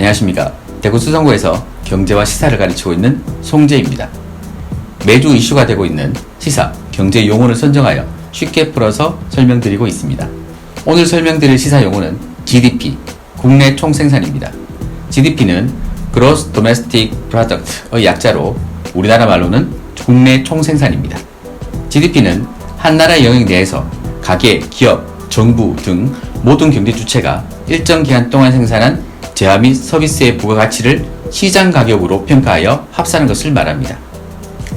안녕하십니까. 대구 수성구에서 경제와 시사를 가르치고 있는 송재입니다. 매주 이슈가 되고 있는 시사, 경제 용어를 선정하여 쉽게 풀어서 설명드리고 있습니다. 오늘 설명드릴 시사 용어는 GDP, 국내 총생산입니다. GDP는 Gross Domestic Product의 약자로 우리나라 말로는 국내 총생산입니다. GDP는 한 나라의 영역 내에서 가계, 기업, 정부 등 모든 경제 주체가 일정 기간 동안 생산한 재화 및 서비스의 부가가치를 시장 가격으로 평가하여 합산한 것을 말합니다.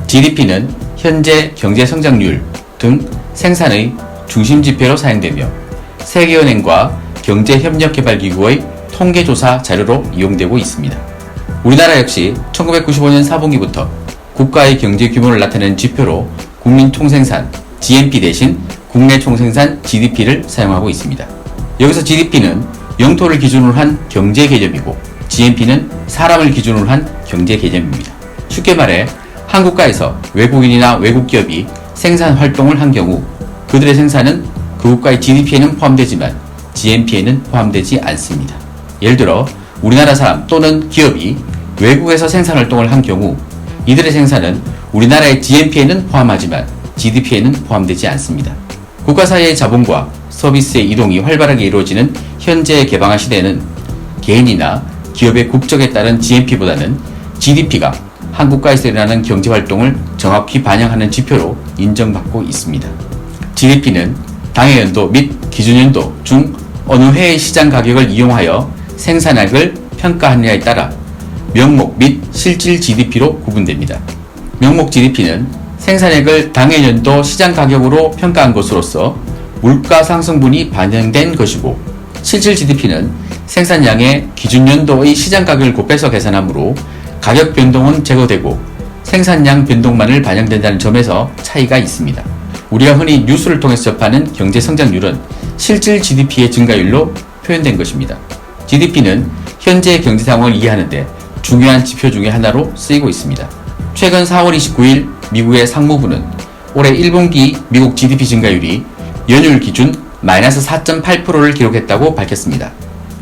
GDP는 현재 경제 성장률 등 생산의 중심 지표로 사용되며 세계은행과 경제협력개발기구의 통계조사 자료로 이용되고 있습니다. 우리나라 역시 1995년 4분기부터 국가의 경제 규모를 나타내는 지표로 국민총생산 GNP 대신 국내 총생산 GDP를 사용하고 있습니다. 여기서 GDP는 영토를 기준으로 한 경제 개념이고 GNP는 사람을 기준으로 한 경제 개념입니다. 쉽게 말해 한 국가에서 외국인이나 외국 기업이 생산 활동을 한 경우 그들의 생산은 그 국가의 GDP에는 포함되지만 GNP에는 포함되지 않습니다. 예를 들어 우리나라 사람 또는 기업이 외국에서 생산 활동을 한 경우 이들의 생산은 우리나라의 GNP에는 포함하지만 GDP에는 포함되지 않습니다. 국가 사이의 자본과 서비스의 이동이 활발하게 이루어지는 현재 개방화 시대에는 개인이나 기업의 국적에 따른 GNP보다는 GDP가 한 국가에서 일어나는 경제활동을 정확히 반영하는 지표로 인정받고 있습니다. GDP는 당해연도 및 기준연도 중 어느 해의 시장 가격을 이용하여 생산액을 평가하느냐에 따라 명목 및 실질 GDP로 구분됩니다. 명목 GDP는 생산액을 당해연도 시장 가격으로 평가한 것으로서 물가 상승분이 반영된 것이고 실질 GDP는 생산량의 기준연도의 시장 가격을 곱해서 계산하므로 가격 변동은 제거되고 생산량 변동만을 반영된다는 점에서 차이가 있습니다. 우리가 흔히 뉴스를 통해서 접하는 경제 성장률은 실질 GDP의 증가율로 표현된 것입니다. GDP는 현재의 경제 상황을 이해하는 데 중요한 지표 중의 하나로 쓰이고 있습니다. 최근 4월 29일 미국의 상무부는 올해 1분기 미국 GDP 증가율이 연율 기준 마이너스 4.8%를 기록했다고 밝혔습니다.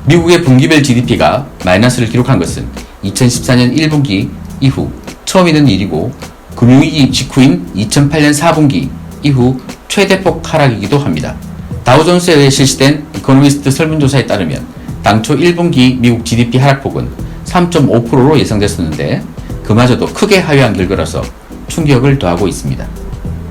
미국의 분기별 GDP가 마이너스를 기록한 것은 2014년 1분기 이후 처음 있는 일이고 금융위기 직후인 2008년 4분기 이후 최대폭 하락이기도 합니다. 다우존스에 의해 실시된 이코노미스트 설문조사에 따르면 당초 1분기 미국 GDP 하락폭은 3.5%로 예상됐었는데 그마저도 크게 하회한 결과라서 충격을 더하고 있습니다.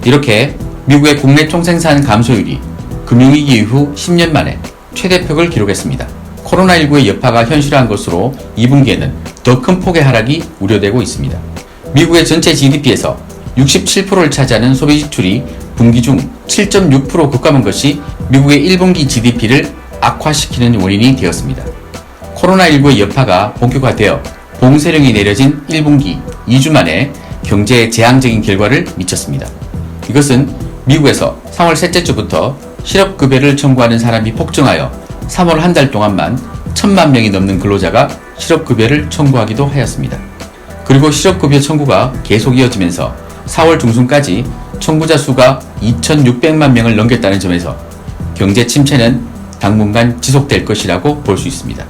이렇게 미국의 국내 총생산 감소율이 금융위기 이후 10년 만에 최대폭을 기록했습니다. 코로나19의 여파가 현실화한 것으로 2분기에는 더 큰 폭의 하락이 우려되고 있습니다. 미국의 전체 GDP에서 67%를 차지하는 소비 지출이 분기 중 7.6% 급감한 것이 미국의 1분기 GDP를 악화시키는 원인이 되었습니다. 코로나19의 여파가 본격화되어 봉쇄령이 내려진 1분기 2주 만에 경제에 재앙적인 결과를 미쳤습니다. 이것은 미국에서 3월 셋째 주부터 실업급여를 청구하는 사람이 폭증하여 3월 한 달 동안만 1,000만 명이 넘는 근로자가 실업급여를 청구하기도 하였습니다. 그리고 실업급여 청구가 계속 이어지면서 4월 중순까지 청구자 수가 2,600만 명을 넘겼다는 점에서 경제 침체는 당분간 지속될 것이라고 볼 수 있습니다.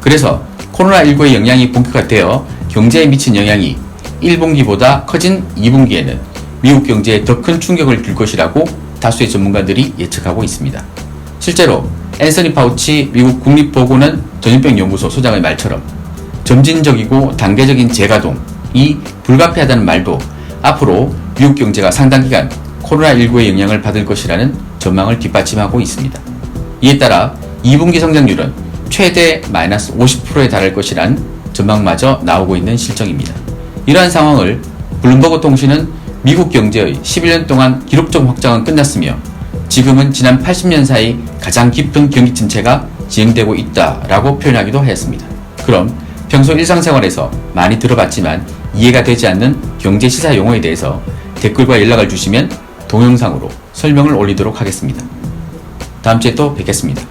그래서 코로나19의 영향이 본격화되어 경제에 미친 영향이 1분기보다 커진 2분기에는 미국 경제에 더 큰 충격을 줄 것이라고 다수의 전문가들이 예측하고 있습니다. 실제로 앤서니 파우치 미국 국립보건원 전염병연구소 소장의 말처럼 점진적이고 단계적인 재가동이 불가피하다는 말도 앞으로 미국 경제가 상당 기간 코로나19의 영향을 받을 것이라는 전망을 뒷받침하고 있습니다. 이에 따라 2분기 성장률은 최대 마이너스 50%에 달할 것이란 전망마저 나오고 있는 실정입니다. 이러한 상황을 블룸버그 통신은 미국 경제의 11년 동안 기록적 확장은 끝났으며 지금은 지난 80년 사이 가장 깊은 경기 침체가 진행되고 있다라고 표현하기도 하였습니다. 그럼 평소 일상생활에서 많이 들어봤지만 이해가 되지 않는 경제 시사 용어에 대해서 댓글과 연락을 주시면 동영상으로 설명을 올리도록 하겠습니다. 다음 주에 또 뵙겠습니다.